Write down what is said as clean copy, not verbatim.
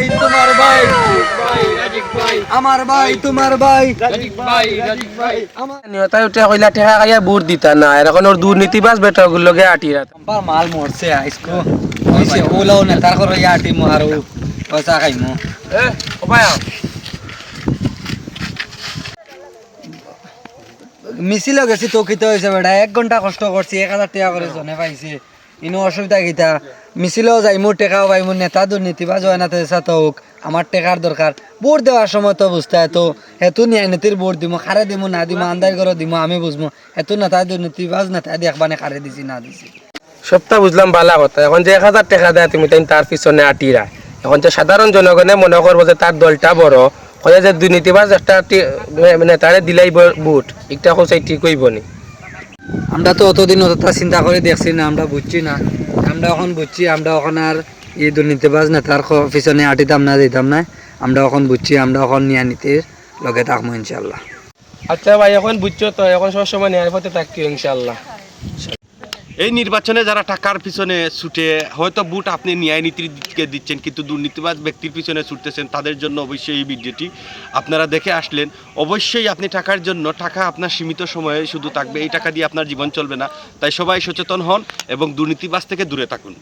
ভাই তোমার ভাই আমার ভাই তোমার ভাই নিয়তায় উঠে কইলা ঠেকা খাইয়া বুট দিতা না এখন ওর দুর্নীতিবাজ বেটাগুলোকে আটিরা আমার মাল মরছে আইসকো হইছে ওলাও না তার করে আটি মো আর পয়সা খাইমু এ ওপায় মিছিলে গেছি তো কিতে হয়েছে বেটা 1 ঘন্টা কষ্ট করছি 1000 টাকা করে জনে পাইছে ইনো অসুবিধা কিতা মিছিলেও যাইমু টেকাও পাইমু নেতা দুর্নীতিবাজ হয় না তো হোক আমার টেকার দরকার ভোট দেওয়ার সময় তো বুঝতে তো হেতু ন্যায় নীতির ভোট দিব খারে দিব না দিব আন্দাজ করে দিব আমি বুঝবো হেতু নেতা দুর্নীতিবাজ নেতা দেখবানে খারে দিছি না দিছি সপ্তাহ বুঝলাম বালা কথা এখন যে 1000 টাকা দেয় তুমি তার পিছনে আটিরা এখন যে সাধারণ জনগণে মনে করবো যে তার দলটা বড় কয়ে যে দুর্নীতিবাজ একটা মানে তারে দিলাই বুট একটা কোথায় ঠিক হইব নি আমরা তো অতদিন অতটা চিন্তা করে দেখছি না আমরা বুঝছি না আমরা এখন বুঝছি আমরা এখন আর এই দুর্নীতিবাজ নেতার পিছনে আটিতাম না দিতাম না আমরা এখন বুঝছি আমরা এখন নিয়া নীতির লগে থাকবো ইনশাল্লাহ আচ্ছা ভাই এখন বুঝছো তো এখন সবসময় ন্যায়ের পথে থাকি ইনশাল্লাহ এই নির্বাচনে যারা টাকার পিছনে ছুটে হয়তো বুট আপনি ন্যায় নীতির দিকে দিচ্ছেন কিন্তু দুর্নীতিবাজ ব্যক্তির পিছনে ছুটতেছেন তাদের জন্য অবশ্যই এই ভিডিওটি আপনারা দেখে আসলেন অবশ্যই আপনি টাকার জন্য টাকা আপনার সীমিত সময়ে শুধু থাকবে এই টাকা দিয়ে আপনার জীবন চলবে না তাই সবাই সচেতন হন এবং দুর্নীতিবাজ থেকে দূরে থাকুন